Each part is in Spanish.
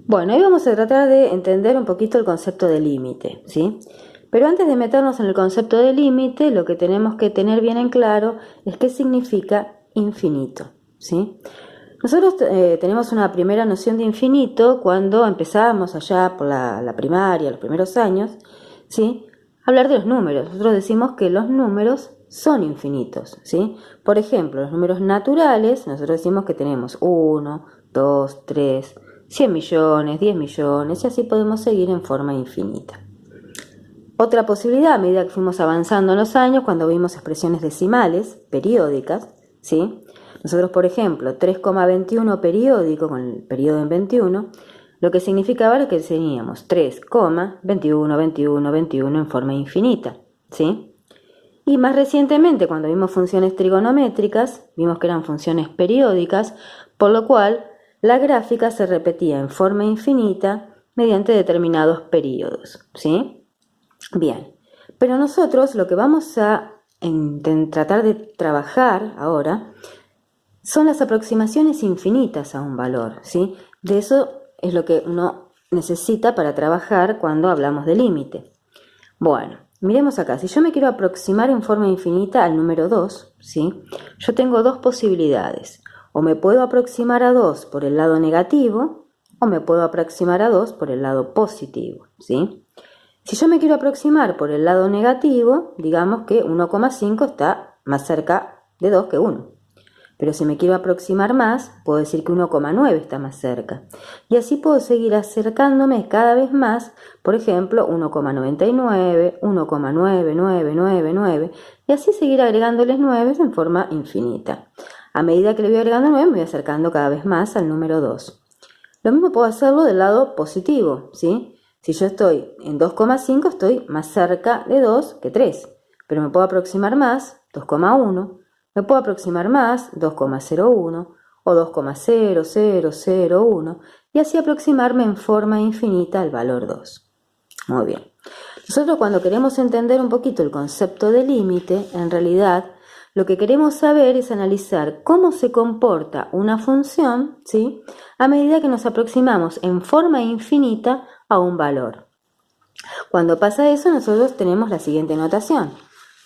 Bueno, hoy vamos a tratar de entender un poquito el concepto de límite, ¿sí? Pero antes de meternos en el concepto de límite, lo que tenemos que tener bien en claro es qué significa infinito, ¿sí? Nosotros tenemos una primera noción de infinito cuando empezamos allá por la primaria, los primeros años, ¿sí? Hablar de los números. Nosotros decimos que los números son infinitos, ¿sí? Por ejemplo, los números naturales, nosotros decimos que tenemos 1, 2, 3, 100 millones, 10 millones, y así podemos seguir en forma infinita. Otra posibilidad, a medida que fuimos avanzando en los años, cuando vimos expresiones decimales, periódicas, ¿sí? Nosotros, por ejemplo, 3,21 periódico, con el periodo en 21, lo que significaba es que teníamos 3,21, 21, 21 en forma infinita, ¿sí? Y más recientemente, cuando vimos funciones trigonométricas, vimos que eran funciones periódicas, por lo cual la gráfica se repetía en forma infinita mediante determinados periodos, ¿sí? Bien, pero nosotros lo que vamos a tratar de trabajar ahora son las aproximaciones infinitas a un valor, ¿sí? De eso es lo que uno necesita para trabajar cuando hablamos de límite. Bueno, miremos acá, si yo me quiero aproximar en forma infinita al número 2, ¿sí? Yo tengo dos posibilidades. O me puedo aproximar a 2 por el lado negativo, o me puedo aproximar a 2 por el lado positivo, ¿sí? Si yo me quiero aproximar por el lado negativo, digamos que 1,5 está más cerca de 2 que 1. Pero si me quiero aproximar más, puedo decir que 1,9 está más cerca. Y así puedo seguir acercándome cada vez más, por ejemplo, 1,99, 1,9999, y así seguir agregándoles 9 en forma infinita. A medida que le voy agregando 9, me voy acercando cada vez más al número 2. Lo mismo puedo hacerlo del lado positivo, ¿sí? Si yo estoy en 2,5, estoy más cerca de 2 que 3, pero me puedo aproximar más, 2,1, me puedo aproximar más, 2,01 o 2,0001, y así aproximarme en forma infinita al valor 2. Muy bien. Nosotros cuando queremos entender un poquito el concepto de límite, en realidad lo que queremos saber es analizar cómo se comporta una función, ¿sí? A medida que nos aproximamos en forma infinita a un valor. Cuando pasa eso, nosotros tenemos la siguiente notación.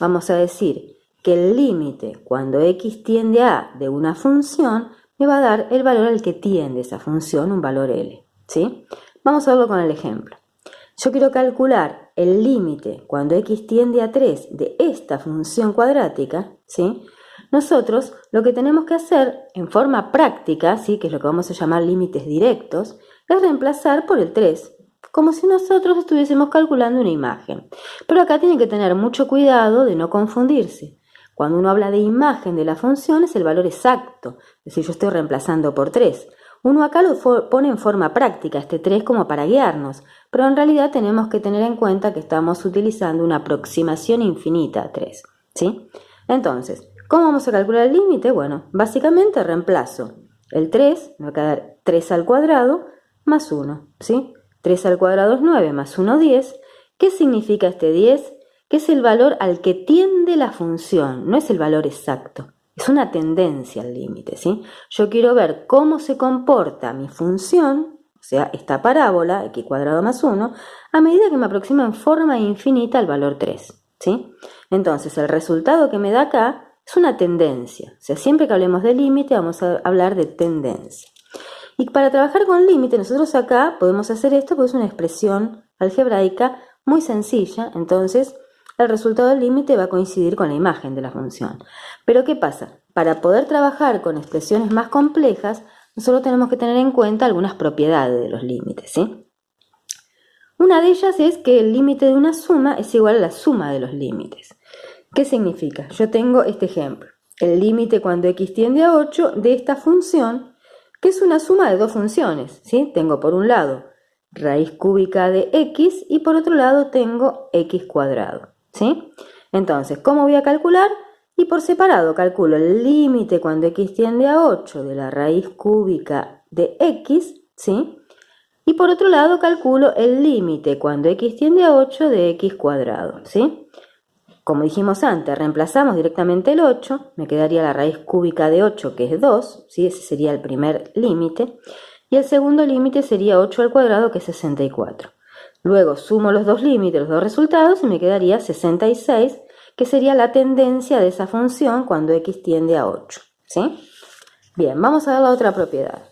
Vamos a decir que el límite cuando x tiende a de una función me va a dar el valor al que tiende esa función, un valor L, ¿sí? Vamos a verlo con el ejemplo. Yo quiero calcular el límite cuando x tiende a 3 de esta función cuadrática, ¿sí? Nosotros lo que tenemos que hacer en forma práctica, ¿sí? Que es lo que vamos a llamar límites directos, es reemplazar por el 3, como si nosotros estuviésemos calculando una imagen. Pero acá tienen que tener mucho cuidado de no confundirse. Cuando uno habla de imagen de la función es el valor exacto, es decir, yo estoy reemplazando por 3. Uno acá lo pone en forma práctica, este 3 como para guiarnos, pero en realidad tenemos que tener en cuenta que estamos utilizando una aproximación infinita a 3, ¿sí? Entonces, ¿cómo vamos a calcular el límite? Bueno, básicamente reemplazo el 3, me va a quedar 3 al cuadrado más 1, ¿sí? 3 al cuadrado es 9, más 1, 10. ¿Qué significa este 10? Que es el valor al que tiende la función, no es el valor exacto. Es una tendencia al límite, ¿sí? Yo quiero ver cómo se comporta mi función, o sea, esta parábola, x cuadrado más 1, a medida que me aproximo en forma infinita al valor 3, ¿sí? Entonces, el resultado que me da acá es una tendencia. O sea, siempre que hablemos de límite vamos a hablar de tendencia. Y para trabajar con límite, nosotros acá podemos hacer esto porque es una expresión algebraica muy sencilla, entonces el resultado del límite va a coincidir con la imagen de la función. Pero ¿qué pasa? Para poder trabajar con expresiones más complejas, nosotros tenemos que tener en cuenta algunas propiedades de los límites, ¿sí? Una de ellas es que el límite de una suma es igual a la suma de los límites. ¿Qué significa? Yo tengo este ejemplo. El límite cuando x tiende a 8 de esta función, que es una suma de dos funciones, ¿sí? Tengo por un lado raíz cúbica de x y por otro lado tengo x cuadrado, ¿sí? Entonces, ¿cómo voy a calcular? Y por separado calculo el límite cuando x tiende a 8 de la raíz cúbica de x, ¿sí? Y por otro lado calculo el límite cuando x tiende a 8 de x cuadrado, ¿sí? Como dijimos antes, reemplazamos directamente el 8, me quedaría la raíz cúbica de 8, que es 2, ¿sí? Ese sería el primer límite. y el segundo límite sería 8 al cuadrado, que es 64. Luego sumo los dos límites, los dos resultados, y me quedaría 66, que sería la tendencia de esa función cuando x tiende a 8. ¿Sí? Bien, vamos a ver la otra propiedad.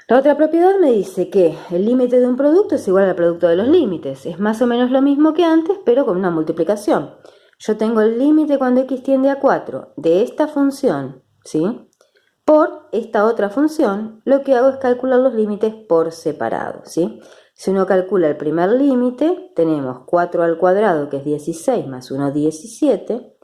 La otra propiedad me dice que el límite de un producto es igual al producto de los límites. Es más o menos lo mismo que antes, pero con una multiplicación. Yo tengo el límite cuando x tiende a 4 de esta función, ¿sí?, por esta otra función. Lo que hago es calcular los límites por separado, ¿sí? Si uno calcula el primer límite, tenemos 4 al cuadrado, que es 16, más 1, 17.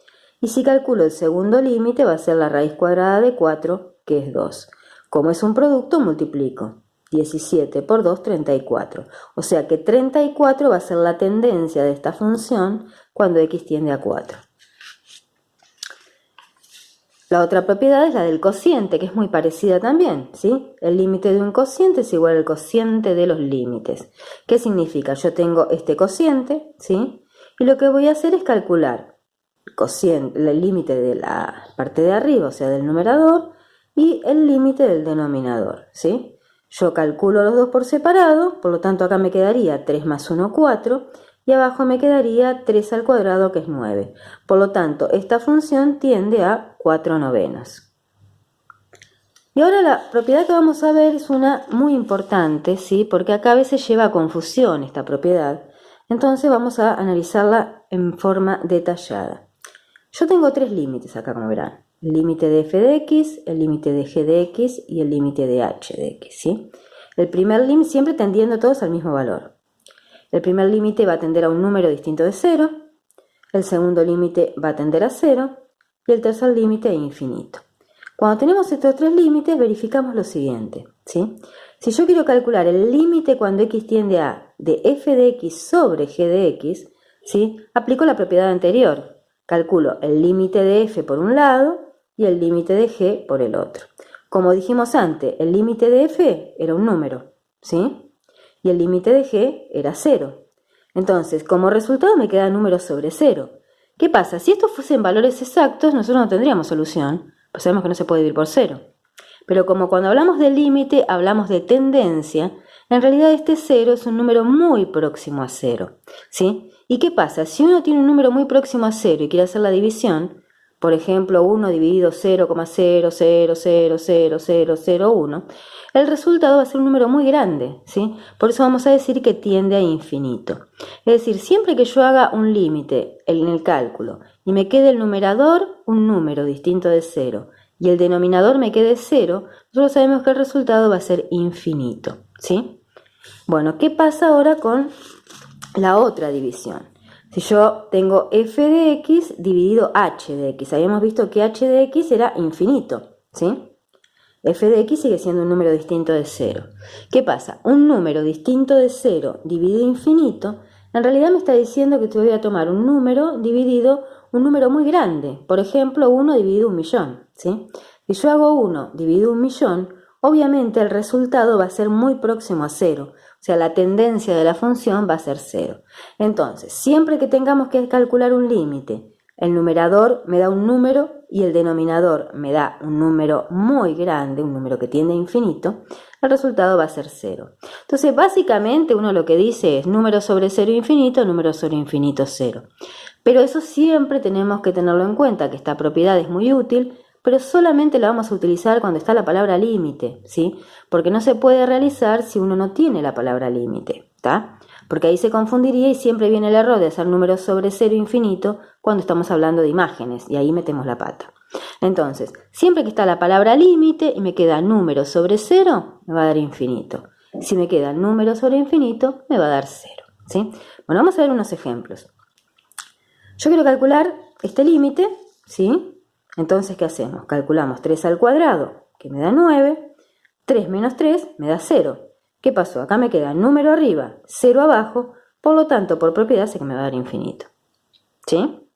Y si calculo el segundo límite, va a ser la raíz cuadrada de 4, que es 2. Como es un producto, multiplico. 17 por 2, 34. O sea que 34 va a ser la tendencia de esta función cuando x tiende a 4. La otra propiedad es la del cociente, que es muy parecida también, ¿sí? El límite de un cociente es igual al cociente de los límites. ¿Qué significa? Yo tengo este cociente, ¿sí? Y lo que voy a hacer es calcular el límite de la parte de arriba, o sea, del numerador, y el límite del denominador, ¿sí? Yo calculo los dos por separado, por lo tanto acá me quedaría 3 más 1, 4, y abajo me quedaría 3 al cuadrado, que es 9. Por lo tanto, esta función tiende a 4/9. Y ahora la propiedad que vamos a ver es una muy importante, ¿sí? Porque acá a veces lleva a confusión esta propiedad. Entonces vamos a analizarla en forma detallada. Yo tengo tres límites acá, como verán. El límite de f de x, el límite de g de x y el límite de h de x, ¿sí? El primer límite siempre tendiendo todos al mismo valor. El primer límite va a tender a un número distinto de 0, el segundo límite va a tender a 0 y el tercer límite a infinito. Cuando tenemos estos tres límites, verificamos lo siguiente, ¿sí? Si yo quiero calcular el límite cuando x tiende a de f de x sobre g de x, ¿sí?, aplico la propiedad anterior. Calculo el límite de f por un lado y el límite de g por el otro. Como dijimos antes, el límite de f era un número, ¿sí?, y el límite de g era 0. Entonces, como resultado me queda número sobre 0. ¿Qué pasa? Si estos fuesen valores exactos, nosotros no tendríamos solución, pues sabemos que no se puede dividir por 0. Pero como cuando hablamos de límite, hablamos de tendencia, en realidad este 0 es un número muy próximo a 0, ¿sí? ¿Y qué pasa? Si uno tiene un número muy próximo a 0 y quiere hacer la división, por ejemplo, 1 dividido 0,0000001, el resultado va a ser un número muy grande, ¿sí? Por eso vamos a decir que tiende a infinito. Es decir, siempre que yo haga un límite en el cálculo y me quede el numerador un número distinto de 0 y el denominador me quede 0, nosotros sabemos que el resultado va a ser infinito, ¿sí? Bueno, ¿qué pasa ahora con la otra división? Si yo tengo f de x dividido h de x, habíamos visto que h de x era infinito, ¿sí? F de x sigue siendo un número distinto de 0. ¿Qué pasa? Un número distinto de 0 dividido infinito, en realidad me está diciendo que te voy a tomar un número dividido un número muy grande. Por ejemplo, 1 dividido 1.000.000, ¿sí? Si yo hago 1 dividido 1.000.000, obviamente el resultado va a ser muy próximo a 0. O sea, la tendencia de la función va a ser 0. Entonces, siempre que tengamos que calcular un límite, el numerador me da un número y el denominador me da un número muy grande, un número que tiende a infinito, el resultado va a ser 0. Entonces, básicamente uno lo que dice es número sobre 0 infinito, número sobre infinito 0. Pero eso siempre tenemos que tenerlo en cuenta, que esta propiedad es muy útil, pero solamente la vamos a utilizar cuando está la palabra límite, ¿sí? Porque no se puede realizar si uno no tiene la palabra límite, ¿está? Porque ahí se confundiría y siempre viene el error de hacer números sobre 0 infinito cuando estamos hablando de imágenes, y ahí metemos la pata. Entonces, siempre que está la palabra límite y me queda número sobre 0, me va a dar infinito. Si me queda número sobre infinito, me va a dar 0, ¿sí? Bueno, vamos a ver unos ejemplos. Yo quiero calcular este límite, ¿sí? Entonces, ¿qué hacemos? Calculamos 3 al cuadrado, que me da 9, 3 menos 3 me da 0. ¿Qué pasó? Acá me queda número arriba, 0 abajo, por lo tanto, por propiedad sé que me va a dar infinito, ¿sí?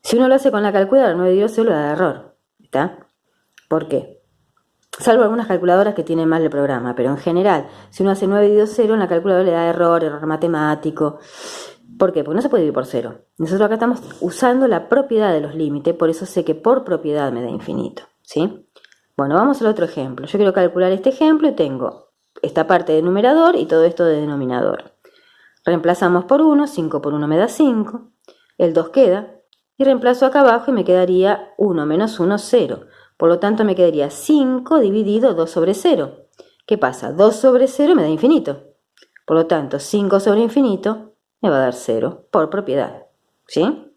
Si uno lo hace con la calculadora, 9 dividido 0 le da error, ¿está? ¿Por qué? Salvo algunas calculadoras que tienen mal el programa, pero en general, si uno hace 9 dividido 0, en la calculadora le da error matemático. ¿Por qué? Porque no se puede dividir por 0. Nosotros acá estamos usando la propiedad de los límites, por eso sé que por propiedad me da infinito, ¿sí? Bueno, vamos al otro ejemplo. Yo quiero calcular este ejemplo y tengo esta parte de numerador y todo esto de denominador. Reemplazamos por 1, 5 por 1 me da 5, el 2 queda, y reemplazo acá abajo y me quedaría 1 menos 1, 0. Por lo tanto me quedaría 5 dividido 2 sobre 0. ¿Qué pasa? 2 sobre 0 me da infinito. Por lo tanto, 5 sobre infinito me va a dar 0 por propiedad. ¿Sí?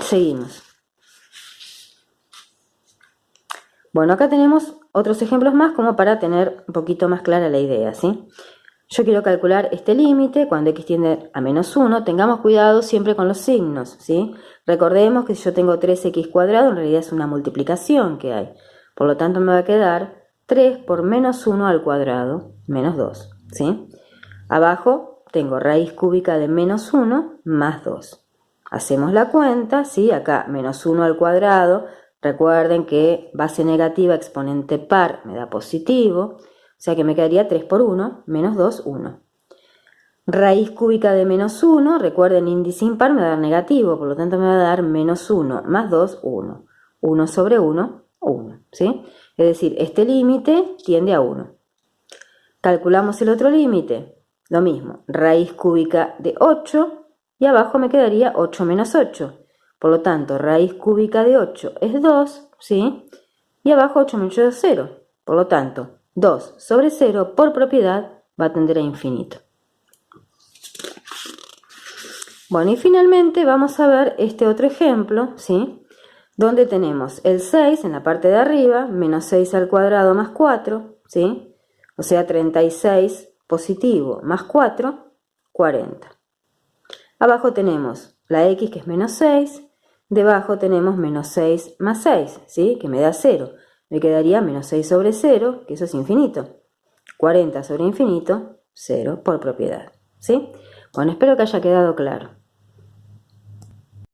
Seguimos. Bueno, acá tenemos otros ejemplos más como para tener un poquito más clara la idea, ¿sí? Yo quiero calcular este límite cuando x tiende a menos 1. Tengamos cuidado siempre con los signos, ¿sí? Recordemos que si yo tengo 3x cuadrado, en realidad es una multiplicación que hay. Por lo tanto, me va a quedar 3 por menos 1 al cuadrado, menos 2, ¿sí? Abajo tengo raíz cúbica de menos 1 más 2. Hacemos la cuenta, ¿sí? Acá menos 1 al cuadrado. Recuerden que base negativa, exponente par, me da positivo. O sea que me quedaría 3 por 1, menos 2, 1. Raíz cúbica de menos 1, recuerden índice impar me va a dar negativo, por lo tanto me va a dar menos 1 más 2, 1. 1 sobre 1, 1, ¿sí? Es decir, este límite tiende a 1. Calculamos el otro límite, lo mismo, raíz cúbica de 8 y abajo me quedaría 8 menos 8. Por lo tanto, raíz cúbica de 8 es 2, ¿sí? Y abajo 8 menos 8 es 0. Por lo tanto, 2 sobre 0 por propiedad va a tender a infinito. Bueno, y finalmente vamos a ver este otro ejemplo, ¿sí? Donde tenemos el 6 en la parte de arriba, menos 6 al cuadrado más 4, ¿sí? O sea, 36 positivo más 4, 40. Abajo tenemos la x que es menos 6, debajo tenemos menos 6 más 6, ¿sí? Que me da 0. Me quedaría menos 6 sobre 0, que eso es infinito. 40 sobre infinito, 0 por propiedad, ¿sí? Bueno, espero que haya quedado claro.